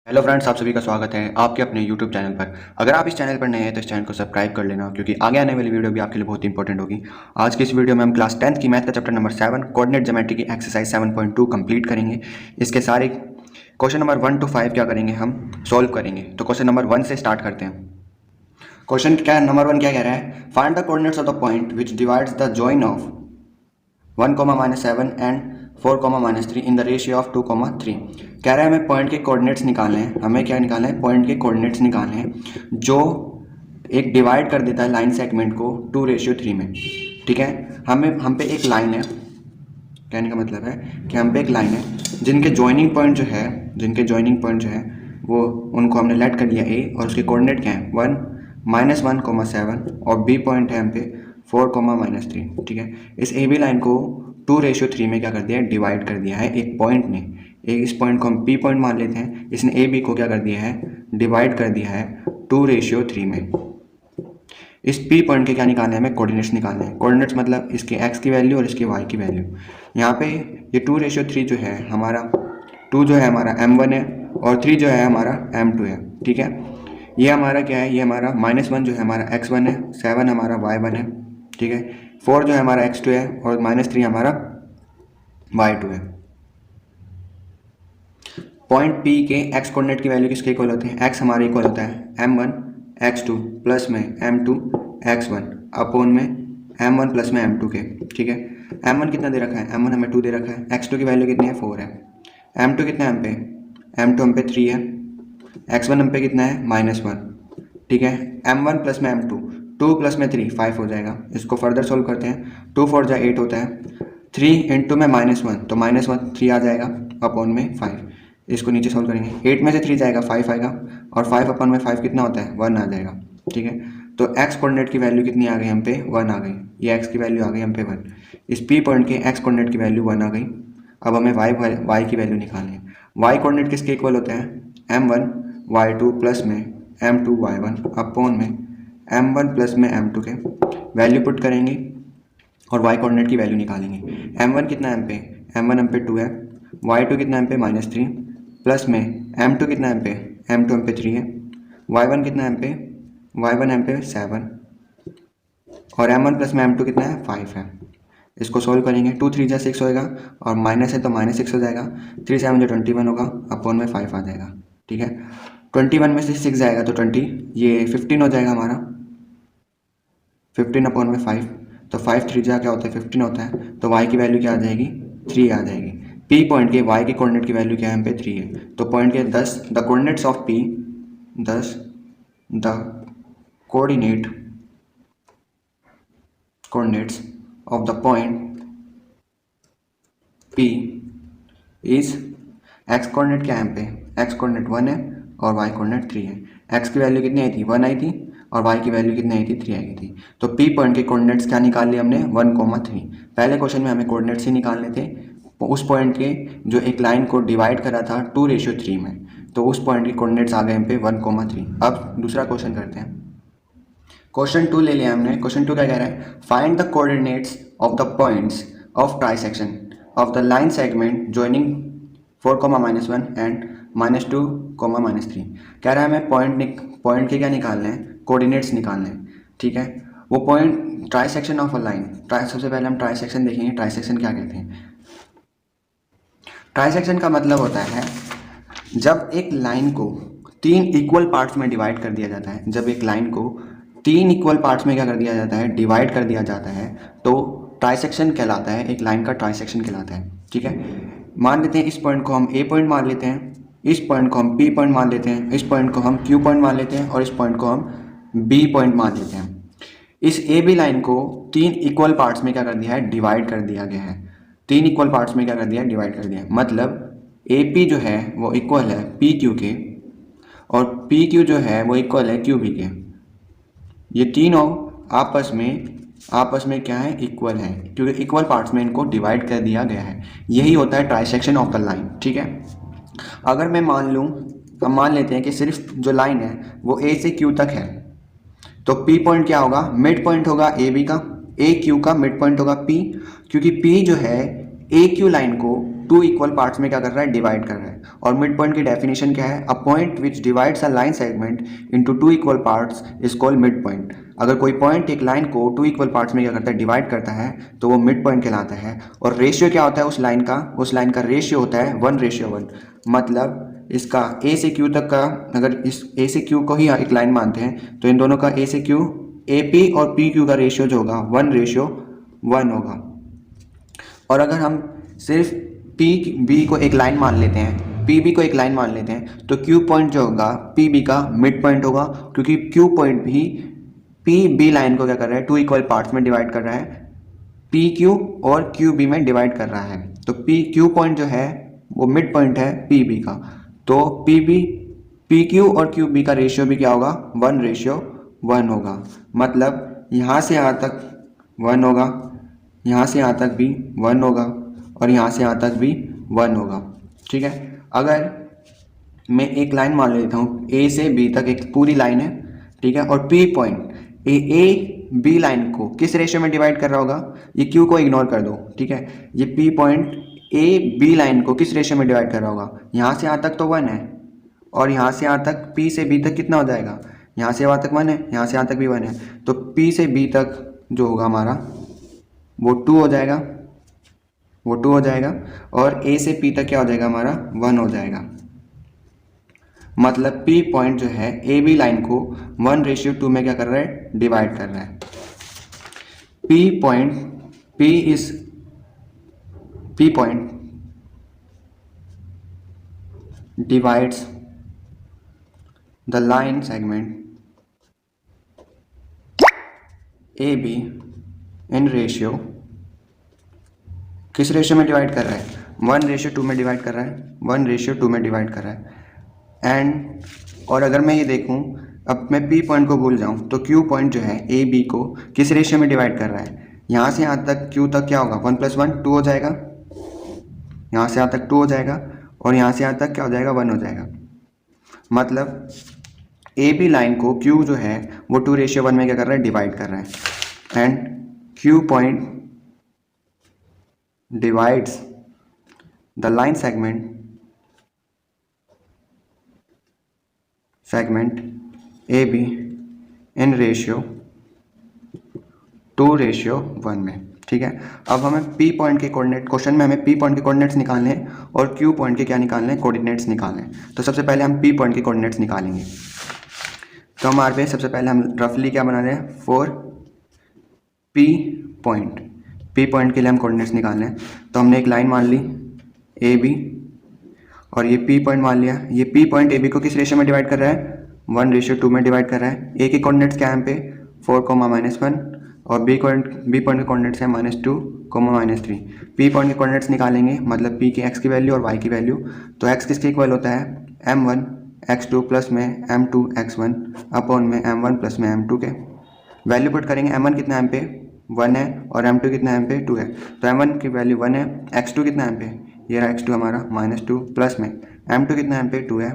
Hello friends, आप सभी का स्वागत है आपके अपने यूट्यूब चैनल पर। अगर आप इस चैनल पर नए हैं तो इस चैनल को सब्सक्राइब कर लेना, क्योंकि आगे आने वाली वीडियो भी आपके लिए बहुत इंपॉर्टेंट होगी। आज की इस वीडियो में हम क्लास 10th की मैथ का चैप्टर नंबर 7 कोऑर्डिनेट ज्योमेट्री की एक्सरसाइज 7.2 कंप्लीट करेंगे। इसके सारे क्वेश्चन नंबर 1 to 5 क्या करेंगे, हम सॉल्व करेंगे। तो क्वेश्चन नंबर 1 से स्टार्ट करते हैं। क्वेश्चन क्या नंबर 1 क्या कह रहा है, find the coordinates of the point which divides the join of 1, -7 and 4, -3 in the ratio of 2, 3। कह रहा है हमें पॉइंट के कोऑर्डिनेट्स निकालने हैं। हमें क्या निकालना है, पॉइंट के कोऑर्डिनेट्स निकालने हैं जो एक डिवाइड कर देता है लाइन सेगमेंट को 2:3 में। ठीक है, हम पे एक लाइन है, कहने का मतलब है कि हम पे एक लाइन है जिनके जॉइनिंग पॉइंट जो है वो उनको हमने लेट कर लिया ए, और उसके कोऑर्डिनेट क्या है 1, -1, 7 और बी पॉइंट है हम पे 4, -3। ठीक है, इस ए बी लाइन को 2:3 में क्या कर दिया है, डिवाइड कर दिया है एक पॉइंट ने। इस पॉइंट को हम पी पॉइंट मान लेते हैं, इसने ए बी को क्या कर दिया है, डिवाइड कर दिया है 2:3 में। इस पी पॉइंट के क्या निकालने हैं, हमें कोऑर्डिनेट्स निकालने हैं। कोऑर्डिनेट्स मतलब इसके एक्स की वैल्यू और इसके वाई की वैल्यू। यहाँ पे ये 2:3 जो है हमारा, 2 जो है हमारा m1 है और 3 जो है हमारा m2 है। ठीक है, ये हमारा क्या है, ये हमारा -1 जो है हमारा x1 है, 7 हमारा y1 है। ठीक है, 4 जो है हमारा x2 है और -3 हमारा y2 है। पॉइंट P के x कोऑर्डिनेट की वैल्यू किसके इक्वल होते हैं, x हमारे इक्वल होता है m1 x2 प्लस में m2 x1 अपॉन में m1 प्लस में m2 के। ठीक है, m1 कितना दे रखा है, m1 हमें 2 दे रखा है, x2 की वैल्यू कितनी है 4 है, m2 कितना है हम पे, m2 हम पे 3 है, x1 हम पे कितना है -1। ठीक है, m1 प्लस में m2, 2 प्लस में 3 5 हो जाएगा। इसको फर्दर सोल्व करते हैं, 2 4 जा 8 होता है, 3 इंटू में -1 तो -1 3 आ जाएगा अपॉन में 5। इसको नीचे सोल्व करेंगे, 8 में से 3 जाएगा 5 आएगा, और 5 अपन में 5 कितना होता है 1 आ जाएगा। ठीक है, तो x कोऑर्डिनेट की वैल्यू कितनी आ गई हम पे 1 आ गई, ये x की वैल्यू आ गई हम पे 1। इस p पॉइंट के x कोऑर्डिनेट की वैल्यू 1 आ गई। अब हमें y की वैल्यू निकालनी है। y कोऑर्डिनेट किसके इक्वल होता है, m1 y2 प्लस में m2 y1 अपॉन में m1 प्लस में m2 के। वैल्यू पुट करेंगे और y कोऑर्डिनेट की वैल्यू निकालेंगे। m1 कितना है हम पे, m1 हम पे 2 है, y2 कितना है हम पे -3 प्लस में m2 कितना है हम पे, m2 हम पे 3 है, y1 कितना है हम पे, y1 हम पे 7 और m1 प्लस में m2 कितना है 5 है। इसको सोल्व करेंगे, 2 3 जा 6 होएगा और माइनस है तो -6 हो जाएगा, 3 7 जो 21 होगा अपॉन में 5 आ जाएगा। ठीक है, 21 में से 6 जाएगा तो 20, ये 15 हो जाएगा हमारा, 15 अपॉन में 5, तो 5 3 जा क्या होता है 15 होता है, तो y की वैल्यू क्या आ जाएगी 3 आ जाएगी। p पॉइंट के y के कोऑर्डिनेट की वैल्यू क्या है हम पे 3 है, तो पॉइंट के 10 the coordinates of p, 10 the coordinates of the point p is, x coordinate क्या है हम पे, x कोऑर्डिनेट 1 है और y कोऑर्डिनेट 3 है। x की वैल्यू कितनी आई थी 1 आई थी और y की वैल्यू कितनी आई थी 3 आई थी। तो p पॉइंट के कोऑर्डिनेट्स क्या निकाल लिए हमने 1, 3। पहले क्वेश्चन में हमें कोऑर्डिनेट्स ही निकालने थे उस पॉइंट के जो एक लाइन को डिवाइड करा था 2:3 में, तो उस पॉइंट के कोऑर्डिनेट्स आ गए हम पे 1, 3। अब दूसरा क्वेश्चन करते हैं। क्वेश्चन 2 ले लिया हमने। क्वेश्चन 2 क्या कह रहा है, find the coordinates of the points of trisection of the line segment joining 4, -1 and -2, -3। कह रहा है हमें पॉइंट के क्या निकालने हैं, कोऑर्डिनेट्स निकालने हैं। ठीक है, वो point trisection of a line, सबसे पहले हम ट्राइसेक्शन देखेंगे। ट्राइसेक्शन क्या कहते हैं, ट्राइसेक्शन का मतलब होता है जब एक लाइन को 3 इक्वल पार्ट्स में डिवाइड कर दिया जाता है। जब एक लाइन को 3 इक्वल पार्ट्स में क्या कर दिया जाता है, डिवाइड कर दिया जाता है, तो ट्राइसेक्शन कहलाता है, एक लाइन का ट्राइसेक्शन कहलाता है। ठीक है, मान लेते हैं इस पॉइंट को हम ए पॉइंट मान लेते हैं, इस पॉइंट को हम पी पॉइंट मान लेते हैं, इस पॉइंट को हम क्यू पॉइंट मान लेते हैं और इस पॉइंट को हम बी पॉइंट मान लेते हैं। इस ए बी लाइन को 3 इक्वल पार्ट्स में क्या कर दिया है, डिवाइड कर दिया गया है। 3 इक्वल पार्ट्स में क्या कर दिया है, डिवाइड कर दिया है। मतलब ए पी जो है वो इक्वल है पी क्यू के और पी क्यू जो है वो इक्वल है क्यू बी के। ये तीनों आपस में क्या है, इक्वल है, क्योंकि इक्वल पार्ट्स में इनको डिवाइड कर दिया गया है। यही होता है ट्राइसेक्शन ऑफ द लाइन। ठीक है, अगर मैं मान लूँ, हम मान लेते हैं कि सिर्फ जो लाइन है वो ए से क्यू तक है, तो पी पॉइंट क्या होगा, मिड पॉइंट होगा ए बी का, ए क्यू का मिड पॉइंट होगा पी, क्योंकि पी जो है ए क्यू लाइन को टू इक्वल पार्ट्स में क्या कर रहा है, डिवाइड कर रहा है। और मिड पॉइंट की डेफिनेशन क्या है, a point which divides a line segment into two equal parts is called mid point. अगर कोई पॉइंट एक लाइन को टू इक्वल पार्ट्स में क्या करता है, डिवाइड करता है, तो वो मिड पॉइंट कहलाता है। और रेशियो क्या होता है उस लाइन का, उस लाइन का रेशियो होता है 1:1। मतलब इसका ए से क्यू तक का, अगर इस ए से क्यू को ही एक लाइन मानते हैं तो इन दोनों का ए से क्यू, ए पी और पी क्यू का रेशियो जो होगा 1:1 होगा। और अगर हम सिर्फ पी बी को एक लाइन मान लेते हैं, पी बी को एक लाइन मान लेते हैं, तो क्यू पॉइंट जो होगा पी बी का मिड पॉइंट होगा, क्योंकि क्यू पॉइंट भी पी बी लाइन को क्या कर रहा है, टू इक्वल पार्ट्स में डिवाइड कर रहा है, पी क्यू और क्यू बी में डिवाइड कर रहा है। तो पी क्यू पॉइंट जो है वो मिड पॉइंट है पी बी का। तो पी बी, पी क्यू और क्यू बी का रेशियो भी क्या होगा, 1:1 होगा। मतलब यहाँ से यहाँ तक 1 होगा, यहाँ से यहाँ तक भी 1 होगा, और यहाँ से यहाँ तक भी 1 होगा। ठीक है, अगर मैं एक लाइन मान लेता हूँ, ए से बी तक एक पूरी लाइन है, ठीक है, और P point A B line को किस रेशियो में डिवाइड कर रहा होगा, ये क्यू को इग्नोर कर दो, ठीक है। ये P point A B line को किस रेशियो में डिवाइड कर रहा होगा, यहाँ से यहाँ तक तो 1 है, और यहाँ से यहाँ तक पी से बी तक कितना हो जाएगा, यहाँ से यहाँ तक 1 है, यहाँ से यहाँ तक भी 1 है, तो पी से बी तक जो होगा हमारा वो 2 हो जाएगा, वो 2 हो जाएगा, और ए से पी तक क्या हो जाएगा हमारा, 1 हो जाएगा। मतलब पी पॉइंट जो है ए बी लाइन को 1:2 में क्या कर रहा है, डिवाइड कर रहा है। P point, P point divides the line segment AB in ratio, किस रेशियो में डिवाइड कर रहा है, 1:2 में डिवाइड कर रहा है, 1:2 में डिवाइड कर रहा है। एंड और अगर मैं ये देखूं, अब मैं P पॉइंट को भूल जाऊं, तो Q पॉइंट जो है ए बी को किस रेशियो में डिवाइड कर रहा है, यहाँ से यहाँ तक Q तक क्या होगा, 1 + 1 2 हो जाएगा, यहाँ से यहाँ तक 2 हो जाएगा, और यहाँ से यहाँ तक क्या हो जाएगा, 1 हो जाएगा। मतलब ए बी लाइन को Q जो है वो 2:1 में क्या कर रहा है, डिवाइड कर रहा है। And Q point divides the line segment AB in ratio 2:1 में। ठीक है, अब हमें P पॉइंट के कोऑर्डिनेट, क्वेश्चन में हमें P पॉइंट के कोऑर्डिनेट्स निकालने हैं और Q पॉइंट के क्या निकालने हैं, कोऑर्डिनेट्स निकालने हैं। तो सबसे पहले हम P पॉइंट के कोऑर्डिनेट्स निकालेंगे। तो हमारे पे सबसे पहले हम रफली क्या बना रहे हैं, for P point, P point के लिए हम कोऑर्डिनेट्स निकालने हैं। तो हमने एक लाइन मान ली ए बी, और ये P पॉइंट मान लिया। ये P पॉइंट ए बी को किस रेशियो में डिवाइड कर रहा है, 1:2 में डिवाइड कर रहा है। ए के कोऑर्डिनेट्स क्या है यहाँ पे, 4, -1, और बी पॉइंट के कोऑर्डिनेट्स है -2, -3। P पॉइंट के कोऑर्डिनेट्स निकालेंगे, मतलब P की x की वैल्यू और y की वैल्यू। तो x किसके इक्वल होता है, m1 x2 प्लस में m2 x1 अपॉन में m1 प्लस में m2 के। वैल्यू पुट करेंगे, m1 कितना m पे 1 है, और m2 कितना m पे 2 है। तो m1 की वैल्यू 1 है, x2 कितना m पे, ये रहा x2 हमारा -2, प्लस में m2 कितना m पे 2 है,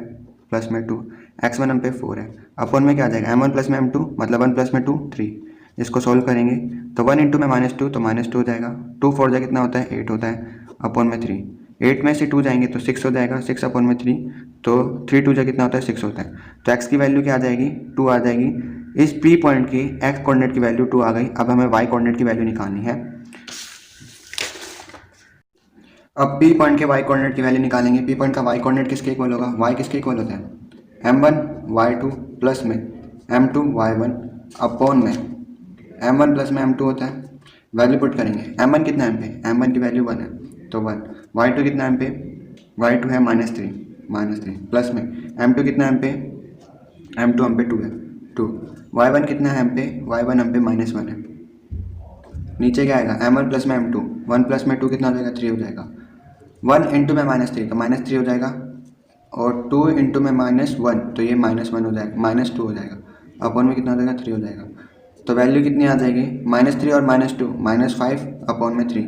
प्लस में 2, x1 m पे 4 है, अपॉन में क्या आ जाएगा, m1 प्लस में m2, मतलब 1 प्लस में 2 3। इसको सोल्व करेंगे तो 1 × में -2 तो -2 हो जाएगा, 2 4 जा कितना होता है, 8 होता है, अपॉन में 3। 8 में से 2 जाएंगे तो 6 हो जाएगा, 6 अपॉन में 3, तो 3 2 जा कितना होता है, 6 होता है। तो x की वैल्यू क्या आ जाएगी, 2 आ जाएगी। इस P पॉइंट की x कोऑर्डिनेट की वैल्यू 2 आ गई। अब हमें y कोऑर्डिनेट की वैल्यू निकालनी है। अब P पॉइंट के y कोऑर्डिनेट की वैल्यू निकालेंगे। P पॉइंट का y कोऑर्डिनेट किसके इक्वल होगा, y किसके इक्वल होता है, m1 y2 प्लस में m2 y1 अपॉन में m1 प्लस में m2 होता है। वैल्यू पुट करेंगे, m1 कितना m पे, m1 की वैल्यू 1 है तो 1, y2 कितना m पे, y2 है -3 प्लस में m2 कितना m पे, m2 m पे 2 है 2, y1 कितना है m पे, y1 m पे -1 है। नीचे क्या आएगा, m1 प्लस में m2, 1 प्लस में 2 कितना हो जाएगा, 3 हो जाएगा। 1 × में -3 तो -3 हो जाएगा, और 2 × में -1 तो ये -1 हो जाएगा, -2 हो जाएगा, अपॉन में कितना हो जाएगा, 3 हो जाएगा। तो वैल्यू कितनी आ जाएगी, -3 और -2 -5 अपॉन में 3।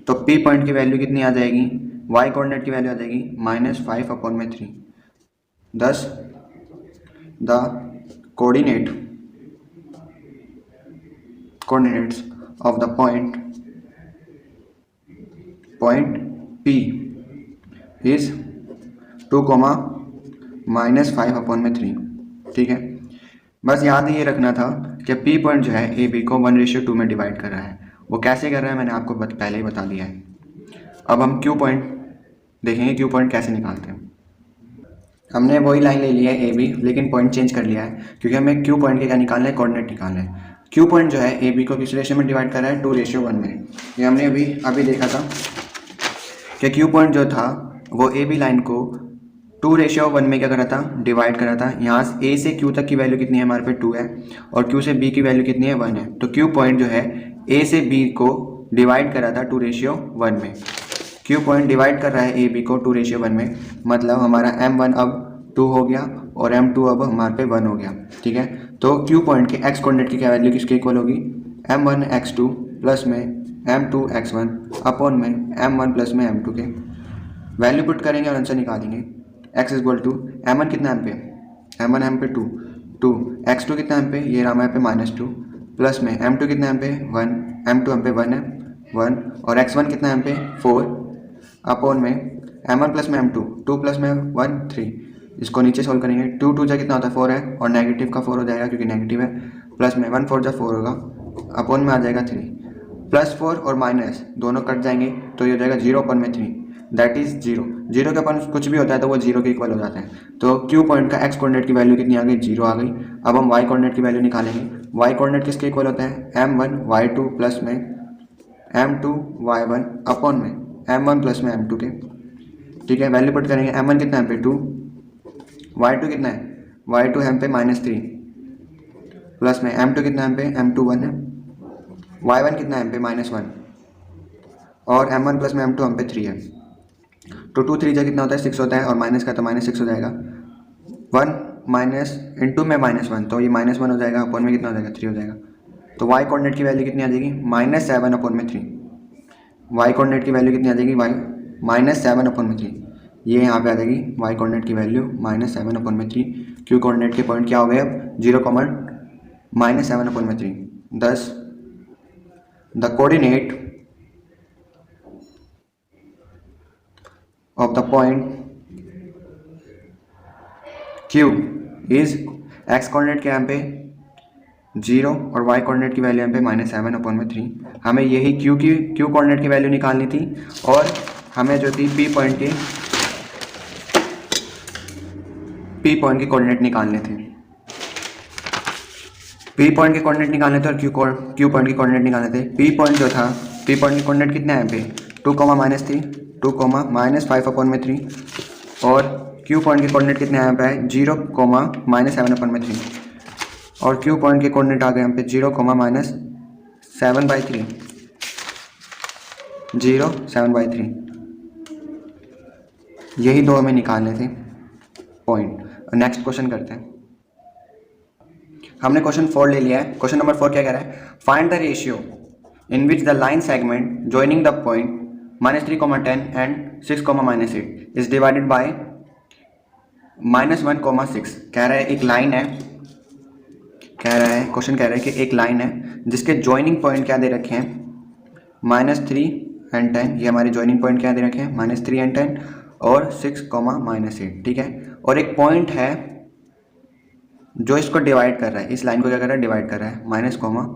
तो P पॉइंट की वैल्यू कितनी आ जाएगी, y कोऑर्डिनेट की वैल्यू आ जाएगी -5 अपॉन में 3। Thus the coordinates of the point P is 2 comma -5/3। ठीक है, बस याद ये रखना था कि पी पॉइंट जो है ए बी को 1:2 में डिवाइड कर रहा है। वो कैसे कर रहा है मैंने आपको पहले ही बता दिया है। अब हम क्यू पॉइंट देखेंगे, क्यू पॉइंट कैसे निकालते हैं। हमने वही लाइन ले ली है ए बी, लेकिन पॉइंट चेंज कर लिया है क्योंकि हमें क्यू पॉइंट के क्या निकालना है, कोऑर्डिनेट निकालना है। क्यू पॉइंट जो है ए बी को किस रेशियो में डिवाइड कर रहा है, 2:1 में। ये हमने अभी देखा था कि क्यू पॉइंट जो था वो ए बी लाइन को 2:1 में क्या करा था, डिवाइड करा था। यहाँ से ए से क्यू तक की वैल्यू कितनी है हमारे पे 2 है, और क्यू से बी की वैल्यू कितनी है 1 है। तो क्यू पॉइंट जो है ए से बी को डिवाइड करा था 2:1 में। क्यू पॉइंट डिवाइड कर रहा है ए बी को 2:1 में, मतलब हमारा m1 अब 2 हो गया और m2 अब हमारे पे 1 हो गया। ठीक है, तो क्यू पॉइंट के x कोऑर्डिनेट की क्या वैल्यू किसके इक्वल होगी, m1 x2 प्लस में m2 x1 अपॉन में m1 प्लस में m2 के। वैल्यू पुट करेंगे और आंसर निकालेंगे। x इक्वल टू m1 कितना m पे, m1 m पे 2, x2 कितना m पे, ये रहा पे -2 प्लस में m2 कितना m पे 1, m2 m पे 1 है 1, और x1 कितना m पे 4 अपॉन में m1 प्लस में m2, 2 प्लस में 1 3। इसको नीचे सोल्व करेंगे, 2 2 जा कितना होता है 4 है, और नेगेटिव का 4 हो जाएगा क्योंकि नेगेटिव है, प्लस में 1 4 जा 4 होगा, अपॉन में आ जाएगा 3। +4 और माइनस दोनों कट जाएंगे तो ये हो जाएगा 0/3, दैट इज 0। 0 के अपन कुछ भी होता है तो वो 0 के इक्वल हो जाता है। तो क्यू पॉइंट का x कोऑर्डिनेट की वैल्यू कितनी आ गई, 0 आ गई। अब हम y कोऑर्डिनेट की वैल्यू निकालेंगे। y कोऑर्डिनेट किसके इक्वल होता है, m1 y2 प्लस में m2 y1 अपॉन में m1 प्लस में m2 के। ठीक है, वैल्यू पुट करेंगे, m1 कितना है पे 2, y2 कितना है, y2 है पे -3 प्लस में m2 कितना है पे m2 1 है, y1 कितना है पे -1 और m1 प्लस में m2 हम पे 3 है। तो 2 3 जा कितना होता है 6 होता है, और माइनस का तो -6 हो जाएगा। 1 माइनस इंटू में -1 तो ये -1 हो जाएगा, अपॉन में कितना हो जाएगा 3 हो जाएगा। तो y कोऑर्डिनेट की वैल्यू कितनी आ जाएगी, -7/3। y कोऑर्डिनेट की वैल्यू कितनी आ जाएगी, -7/3। ये यहाँ पे आ जाएगी y कोऑर्डिनेट की वैल्यू -7/3। क्यू कोऑर्डिनेट के पॉइंट क्या हो गए अब 0,-7/3। thus the coordinate of the point Q is x coordinate के यहाँ पे 0 और y कोऑर्डिनेट की वैल्यू यहाँ पे -7/3। हमें यही क्यू कोऑर्डिनेट की वैल्यू निकालनी थी, और हमें जो थी P पॉइंट के कोऑर्डिनेट निकालने थे। P पॉइंट के कोऑर्डिनेट निकालने थे और क्यू पॉइंट के कोऑर्डिनेट निकालने थे। P पॉइंट जो था, P पॉइंट के कोऑर्डिनेट कितना है यहाँ पे 2, -3 2, -5/3, और क्यू पॉइंट के कोऑर्डिनेट कितने यहाँ पे है 0, -7/3, और क्यू पॉइंट के कोऑर्डिनेट आ गए यहाँ पे 0, -7/3 0 7/3। यही दो हमें निकालने थे पॉइंट। नेक्स्ट क्वेश्चन करते हैं। हमने क्वेश्चन 4 ले लिया है। क्वेश्चन नंबर 4 क्या कह रहा है, find the ratio in which the line segment joining the point -3,10 and 6,-8 is divided by -1,6। कह रहा है एक लाइन है, क्वेश्चन कह रहा है कि एक लाइन है जिसके जॉइनिंग पॉइंट क्या दे रखे हैं, -3 एंड 10। ये हमारे जॉइनिंग पॉइंट क्या दे रखे हैं, -3 एंड 10 और 6,-8। ठीक है, और एक पॉइंट है जो इसको डिवाइड कर रहा है, इस लाइन को क्या कर रहा है, डिवाइड कर रहा है, -6।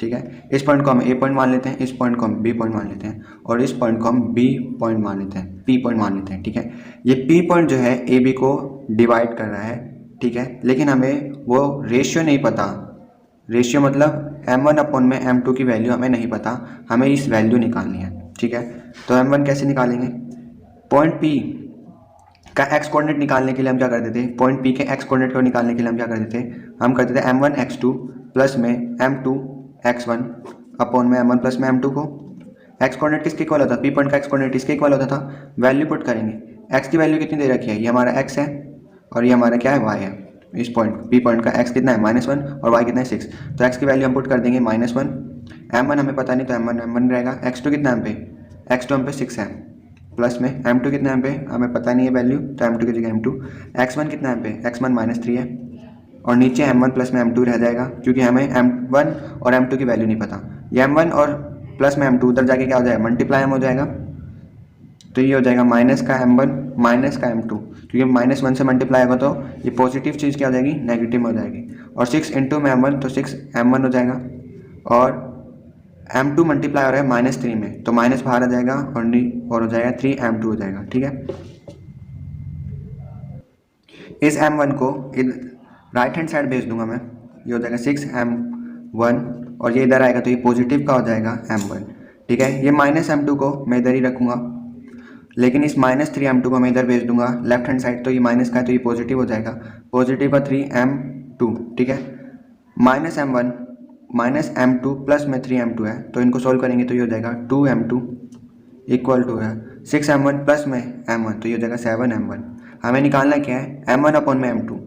ठीक है, इस पॉइंट को हम ए पॉइंट मान लेते हैं, इस पॉइंट को हम बी पॉइंट मान लेते हैं, और इस पॉइंट को हम बी पॉइंट मान लेते हैं, पी पॉइंट मान लेते हैं। ठीक है, ये पी पॉइंट जो है ए बी को डिवाइड कर रहा है। ठीक है, लेकिन हमें वो रेशियो नहीं पता। रेशियो मतलब m1 अपॉन में m2 की वैल्यू हमें नहीं पता, हमें इस वैल्यू निकालनी है। ठीक है, तो m1 कैसे निकालेंगे, पॉइंट P का x कोऑर्डिनेट निकालने के लिए हम क्या करते थे, पॉइंट P के x कोऑर्डिनेट को निकालने के लिए हम क्या करते थे, हम करते थे m1 x2 प्लस में m2 x1 अपॉन में m1 प्लस में m2 को। x कोऑर्डिनेट किसके इक्वल होता था, P पॉइंट का x कोऑर्डिनेट इसके इक्वल होता था। वैल्यू पुट करेंगे, x की वैल्यू कितनी दे रखी है, ये हमारा x है और ये हमारा क्या है, y है। इस पॉइंट P पॉइंट का x कितना है, -1 और y कितना है 6। तो x की वैल्यू हम पुट कर देंगे -1, m1 हमें पता नहीं तो m1 रहेगा, x2 कितना हम पे, x2 हम पे 6 है, प्लस में m2 कितना है पे, हमें पता नहीं है वैल्यू, तो m2 की जगह m2, x1 कितना है पे, x1 -3 है, और नीचे m1 प्लस में m2 रह जाएगा क्योंकि हमें m1 और m2 की वैल्यू नहीं पता। ये m1 और प्लस में m2 उधर जाके क्या हो जाएगा, मल्टीप्लाई हो जाएगा, तो ये हो जाएगा माइनस का m1 माइनस का m2, क्योंकि -1 से मल्टीप्लाई होगा तो ये पॉजिटिव चीज़ क्या हो जाएगी, नेगेटिव में हो जाएगी। और 6 इंटू में m1 तो 6m1 हो जाएगा, और m2 मल्टीप्लाई हो रहा है -3 में, तो माइनस बाहर आ जाएगा और हो जाएगा 3m2 हो जाएगा। ठीक है, इस m1 को राइट हैंड साइड भेज दूंगा मैं, ये हो जाएगा 6m1, और ये इधर आएगा तो ये पॉजिटिव का हो जाएगा m1। ठीक है, ये -m2 को मैं इधर ही रखूँगा, लेकिन इस -3m2 को मैं इधर भेज दूंगा लेफ्ट हैंड साइड, तो ये माइनस का है तो ये पॉजिटिव हो जाएगा, पॉजिटिव का 3m2। ठीक है, -m1 -m2 प्लस में 3m2 है, तो इनको सोल्व करेंगे तो ये हो जाएगा 2m2 इक्वल टू है 6m1 प्लस में m1, तो ये हो जाएगा 7m1। हमें निकालना क्या है, m1 अपॉन में m2।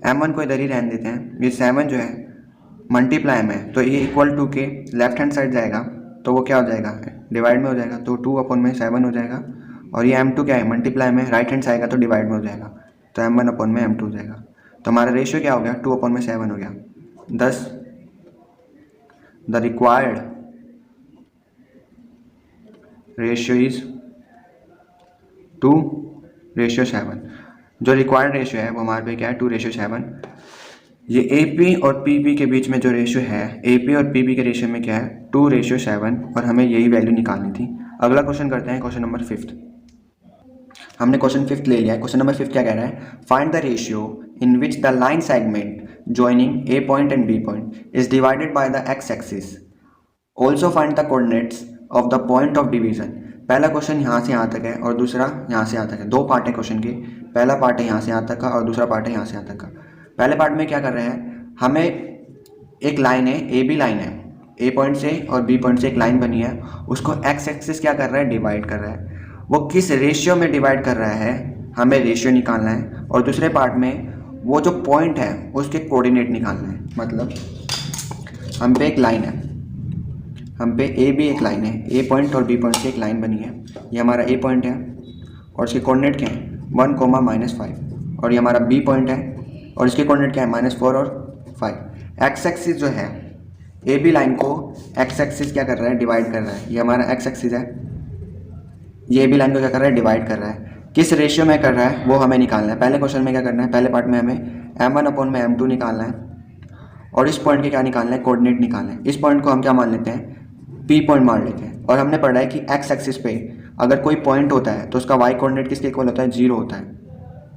m1 को इधर ही रहने देते हैं, ये 7 जो है मल्टीप्लाई में, तो ये इक्वल टू के लेफ्ट हैंड साइड जाएगा तो वो क्या हो जाएगा, डिवाइड में हो जाएगा, तो 2 अपॉन में 7 हो जाएगा। और ये m2 क्या है, मल्टीप्लाई में राइट हैंड साइड आएगा तो डिवाइड में हो जाएगा, तो m1 अपॉन में m2 हो जाएगा। तो हमारा रेशियो क्या हो गया, 2 अपॉन में 7 हो गया। thus the required ratio is 2:7। जो रिक्वायर्ड रेशियो है वो हमारे पे क्या है, 2:7। ये AP और PP के बीच में जो रेशियो है, AP और PP के रेशियो में क्या है, 2:7, और हमें यही वैल्यू निकालनी थी। अगला क्वेश्चन करते हैं, क्वेश्चन नंबर 5। हमने क्वेश्चन 5 ले लिया है। क्वेश्चन नंबर 5 क्या कह रहा है, find the ratio in which the line segment joining A point and B point is divided by the x-axis. Also find the coordinates of the point of division. पहला question यहाँ से यहाँ तक है और दूसरा यहाँ से यहाँ तक है। दो पार्ट है क्वेश्चन के, पहला पार्ट है यहाँ से यहाँ तक का और दूसरा पार्ट है यहाँ से यहाँ तक का। पहले पार्ट में क्या कर रहे हैं, हमें एक लाइन है, ए बी लाइन है, ए पॉइंट से और बी पॉइंट से एक लाइन बनी है, उसको एक्स एक्सिस क्या कर रहा है, डिवाइड कर रहा है। वो किस रेशियो में डिवाइड कर रहा है, हमें रेशियो निकालना है। और दूसरे पार्ट में वो जो पॉइंट है उसके कोऑर्डिनेट निकालना है। मतलब हम पे एक लाइन है, हम पे ए बी एक लाइन है, ए पॉइंट और बी पॉइंट से एक लाइन बनी है। ये हमारा ए पॉइंट है और इसके कोऑर्डिनेट क्या है, 1, -5। और ये हमारा बी पॉइंट है और इसके कोऑर्डिनेट क्या है, -4 और 5। एक्स एक्सिस जो है, ए बी लाइन को एक्स एक्सिस क्या कर रहा है, डिवाइड कर रहा है। ये हमारा एक्स एक्सिस है, ये ए बी लाइन को क्या कर रहा है, डिवाइड कर रहा है। किस रेशियो में कर रहा है वो हमें निकालना है। पहले क्वेश्चन में क्या करना है, पहले पार्ट में हमें m1 अपॉन में m2 निकालना है और इस पॉइंट के क्या निकालना है, कोऑर्डिनेट निकालना है। इस पॉइंट को हम क्या मान लेते हैं, p पॉइंट मान लेते हैं। और हमने पढ़ा है कि x एक्सिस पे अगर कोई पॉइंट होता है तो उसका y कोऑर्डिनेट किसके इक्वल होता है, 0 होता है।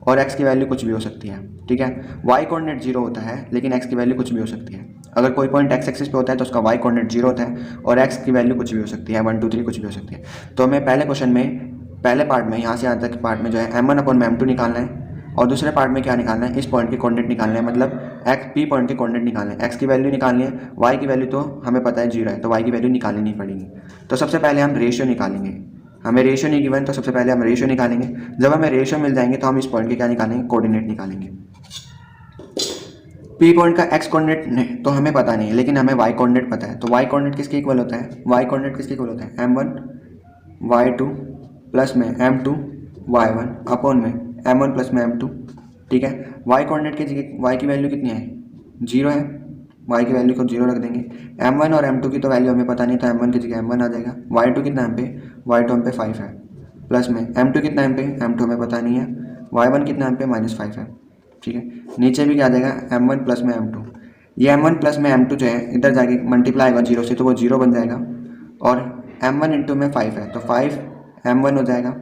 और x की वैल्यू कुछ भी हो सकती है, ठीक है। y कोऑर्डिनेट 0 होता है लेकिन x की वैल्यू कुछ भी हो सकती है। अगर कोई पॉइंट x एक्सिस पे होता है तो उसका y कोऑर्डिनेट 0 होता है और x की वैल्यू कुछ भी हो सकती है, 1, 2, 3 कुछ भी हो सकती है। तो हमें पहले क्वेश्चन में, पहले पार्ट में यहाँ से यहाँ तक पार्ट में जो है m1 अपॉन में m2 निकालना है और दूसरे पार्ट में क्या निकालना है, इस पॉइंट के कोऑर्डिनेट निकालना है। मतलब p पॉइंट के कोऑर्डिनेट निकालने हैं, x की वैल्यू निकालनी है, y की वैल्यू तो हमें पता है 0 है, तो y की वैल्यू निकालनी नहीं पड़ेगी। तो सबसे पहले हम रेशियो निकालेंगे। हमें रेशियो नहीं गिवन तो सबसे पहले हम रेशियो निकालेंगे। जब हमें रेशियो मिल जाएंगे तो हम इस पॉइंट के क्या निकालेंगे, कोऑर्डिनेट निकालेंगे। p पॉइंट का x कोऑर्डिनेट तो हमें पता नहीं है लेकिन हमें y कोऑर्डिनेट पता है। तो y कोऑर्डिनेट किसके इक्वल होता है, y कोऑर्डिनेट किसके इक्वल होता है, m1 y2 प्लस में m2 y1 अपॉन में m1 प्लस में m2, ठीक है। y कोऑर्डिनेट की जगह y की वैल्यू कितनी है, 0 है, y की वैल्यू को 0 रख देंगे। m1 और m2 की तो वैल्यू हमें पता नहीं, तो m1 की जगह m1 आ जाएगा। y2 कितना हम पे, y2 हम पे 5 है, प्लस में m2 कितना हम पे, m2 हमें पता नहीं है, y1 कितना हम पे -5 है, ठीक है। नीचे भी क्या आ जाएगा, m1 प्लस में m2। ये m1 प्लस में m2 जो है इधर जाके मल्टीप्लाई होगा 0 से, तो वो 0 बन जाएगा। और m1 इंटू में 5 है तो 5 m1 हो जाएगा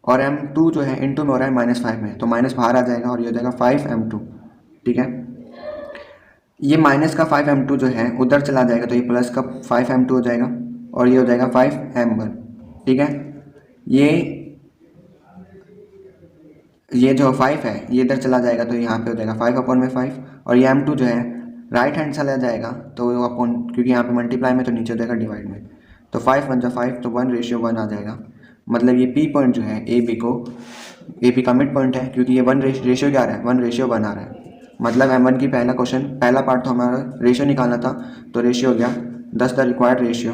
और m2 जो है इंटू में हो रहा है -5 में, तो माइनस बाहर आ जाएगा और ये हो जाएगा 5 m2, ठीक है। ये माइनस का 5 m2 जो है उधर चला जाएगा तो ये प्लस का 5 m2 हो जाएगा और ये हो जाएगा 5 m1, ठीक है। ये जो 5 है ये इधर चला जाएगा तो यहाँ पे हो जाएगा 5 अपॉन में 5 और ये m2 जो है राइट हैंड चला जाएगा तो वो अपॉन, क्योंकि यहाँ पे मल्टीप्लाई में तो नीचे हो जाएगा डिवाइड में, तो 5 1 5 तो 1:1 आ जाएगा। मतलब ये p पॉइंट जो है ए बी का मिड पॉइंट है, क्योंकि ये 1 रेशियो क्या आ रहा है, 1:1 आ रहा है। मतलब m1 की पहला क्वेश्चन, पहला पार्ट तो हमारा रेशियो निकालना था, तो रेशियो हो गया 10 द रिक्वायर्ड रेशियो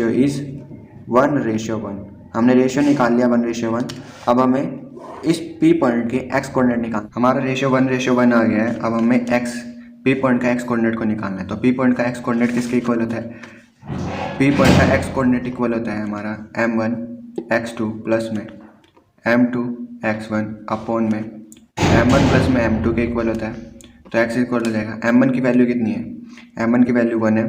इज 1:1। हमने रेशियो निकाल लिया 1:1। अब हमें इस p पॉइंट के x कोऑर्डिनेट निकाल, हमारा रेशियो 1:1 आ गया है। अब हमें x पी पॉइंट का एक्स कोऑर्डिनेट को निकालना है। तो पी पॉइंट का एक्स कोऑर्डिनेट किसके इक्वल होता है? पी पॉइंट का एक्स कोऑर्डिनेट इक्वल होता है हमारा m1 x2 प्लस में m2 x1 अपॉन में m1 प्लस में m2 के इक्वल होता है। तो x इक्वल हो जाएगा, m1 की वैल्यू कितनी है? m1 की वैल्यू 1 है।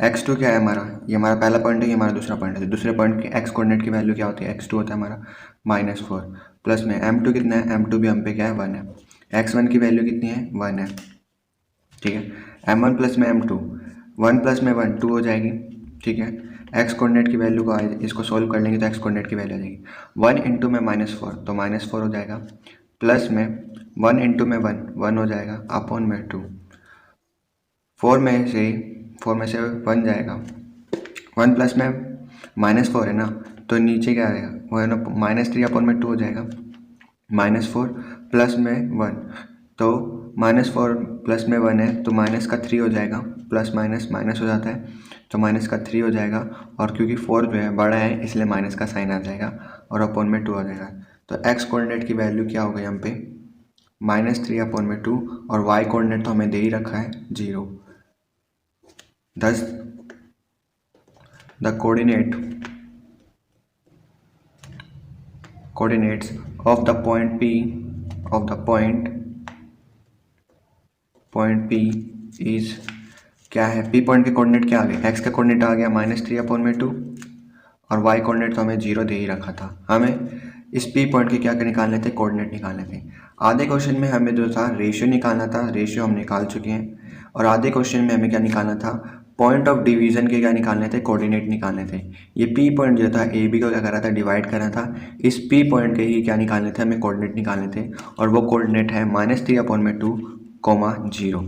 x2 क्या है हमारा? ये हमारा पहला पॉइंट है, ये हमारा दूसरा पॉइंट है। तो दूसरे पॉइंट के एक्स कोऑर्डिनेट की वैल्यू क्या होती है? x2 होता है हमारा -4 प्लस में m2 कितना है? m2 भी हम पे क्या है? 1 है। x1 की वैल्यू कितनी है? 1 है, ठीक है। m1 प्लस में m2, 1 प्लस में 1 2 हो जाएगी, ठीक है। एक्स कोऑर्डिनेट की वैल्यू को इसको सोल्व कर लेंगे तो एक्स कोऑर्डिनेट की वैल्यू आ जाएगी 1 इंटू में -4 तो -4 हो जाएगा, प्लस में 1 इंटू में 1 हो जाएगा, अपॉन में 2, 4 में से 1 जाएगा, 1 प्लस में -4 है ना, तो नीचे क्या आएगा? वो है ना -3 अपॉन में 2 हो जाएगा, -4 प्लस में 1, तो -4 प्लस में 1 है तो माइनस का 3 हो जाएगा, प्लस माइनस माइनस हो जाता है तो माइनस का 3 हो जाएगा, और क्योंकि 4 जो है बड़ा है इसलिए माइनस का साइन आ जाएगा और अपॉन में 2 आ जाएगा। तो एक्स कोऑर्डिनेट की वैल्यू क्या हो गई हम पे? -3 अपॉन में 2, और वाई कोऑर्डिनेट तो हमें दे ही रखा है 0। Thus the coordinates of the point P is क्या है? P पॉइंट के कोऑर्डिनेट क्या आ गए? x का कोऑर्डिनेट आ गया -3 अपॉन में 2, और y कोऑर्डिनेट तो हमें 0 दे ही रखा था। हमें इस P पॉइंट के क्या निकालने थे? कोऑर्डिनेट निकालने थे। आधे क्वेश्चन में हमें जो था रेशियो निकालना था, रेशियो हम निकाल चुके हैं, और आधे क्वेश्चन में हमें क्या निकालना था? पॉइंट ऑफ डिवीजन के क्या निकालने थे? कोऑर्डिनेट निकालने थे। ये P पॉइंट जो था ए बी को क्या कर रहा था? डिवाइड कर रहा था। इस P पॉइंट के ही क्या निकालने थे? हमें कोऑर्डिनेट निकालने थे, और वो कोऑर्डिनेट है -3 अपॉन में 2, 0।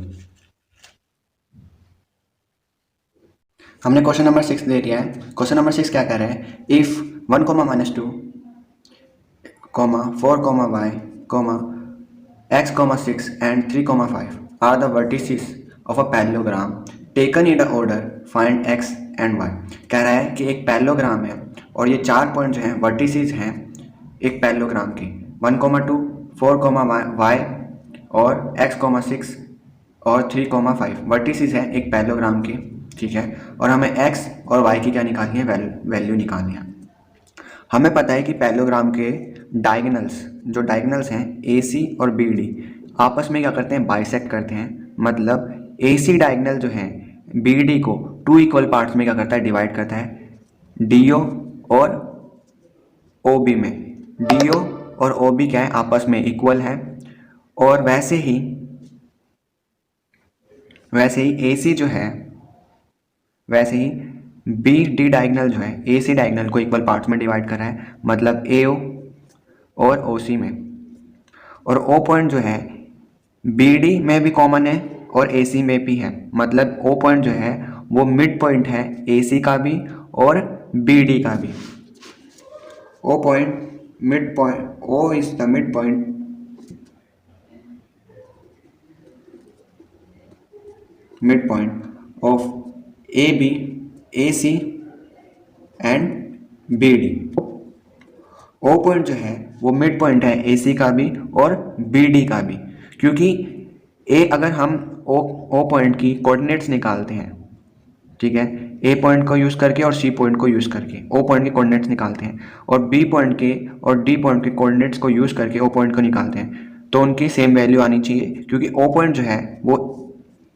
हमने क्वेश्चन नंबर 6 दे दिया है। क्वेश्चन नंबर 6 क्या कह रहा है? If 1, -2, 4, y, x, 6 and 3, 5 are the vertices of a parallelogram taken in the order find x and y। कह रहा है कि एक पैरेललोग्राम है और ये 4 पॉइंट जो हैं वर्टिसेस हैं एक पैरेललोग्राम के, 1, 2, 4, y और x, 6 और 3, 5 वर्टिसेस हैं एक पैरेललोग्राम के, ठीक है। और हमें x और y की क्या निकालनी है? वैल्यू निकालनी है। हमें पता है कि पैरेललोग्राम के जो डायगोनल्स हैं AC और BD आपस में क्या करते हैं? बाइसेक्ट करते हैं। मतलब AC डायगोनल जो है BD को 2 इक्वल पार्ट्स में क्या करता है? डिवाइड करता है, DO और OB में। DO और OB क्या है? आपस में इक्वल है। और वैसे ही AC जो है, वैसे ही BD डायगोनल जो है AC डायगोनल को इक्वल पार्ट्स में डिवाइड कर रहा है, मतलब AO और OC में। और O पॉइंट जो है BD में भी कॉमन है और AC में भी है, मतलब O पॉइंट जो है वो मिड पॉइंट है AC का भी और BD का भी। O is the midpoint of AB, AC and BD। O point जो है वो मिड पॉइंट है AC का भी और BD का भी, क्योंकि अगर हम O पॉइंट की कोऑर्डिनेट्स निकालते हैं, ठीक है, A पॉइंट को यूज़ करके और C पॉइंट को यूज़ करके O पॉइंट के कोऑर्डिनेट्स निकालते हैं, और B पॉइंट के और D पॉइंट के कोऑर्डिनेट्स को यूज़ करके O पॉइंट को निकालते हैं, तो उनकी सेम वैल्यू आनी चाहिए, क्योंकि O पॉइंट जो है वो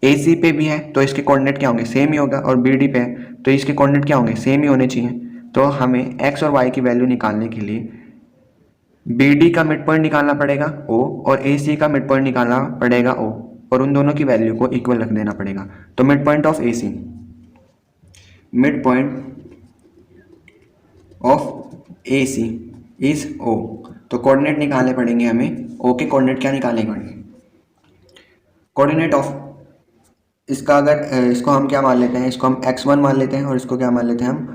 AC पे भी है तो इसके कोऑर्डिनेट क्या होंगे? सेम ही होगा, और BD पे है तो इसके कोऑर्डिनेट क्या होंगे? सेम ही होने चाहिए। तो हमें x और y की वैल्यू निकालने के लिए BD का मिड पॉइंट निकालना पड़ेगा O, और AC का मिड पॉइंट निकालना पड़ेगा O, और उन दोनों की वैल्यू को इक्वल रख देना पड़ेगा। तो mid point of AC is O। तो कोऑर्डिनेट निकालने पड़ेंगे हमें। O के कोऑर्डिनेट क्या निकालने पड़ेंगे? कोऑर्डिनेट ऑफ इसका, अगर इसको हम क्या मान लेते हैं? इसको हम x1 मान लेते हैं और इसको क्या मान लेते हैं? हम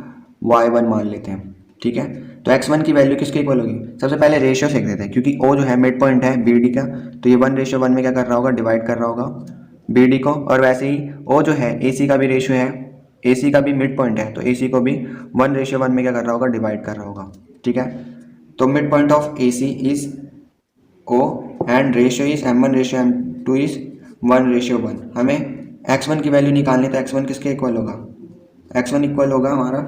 y1 मान लेते हैं, ठीक है। तो x1 की वैल्यू किसके इक्वल होगी? सबसे पहले रेशियो सीख देते हैं, क्योंकि O जो है मिड पॉइंट है BD का, तो ये 1:1 में क्या कर रहा होगा? डिवाइड कर रहा होगा BD को। और वैसे ही O जो है AC का भी रेशियो है, AC का भी मिड पॉइंट है, तो AC को भी 1:1 में क्या कर रहा होगा? डिवाइड कर रहा होगा, ठीक है। तो mid point of AC is O and ratio is M1:M2 is 1:1। हमें x1 की वैल्यू निकालनी, तो x1 किसके इक्वल होगा, x1 इक्वल होगा हमारा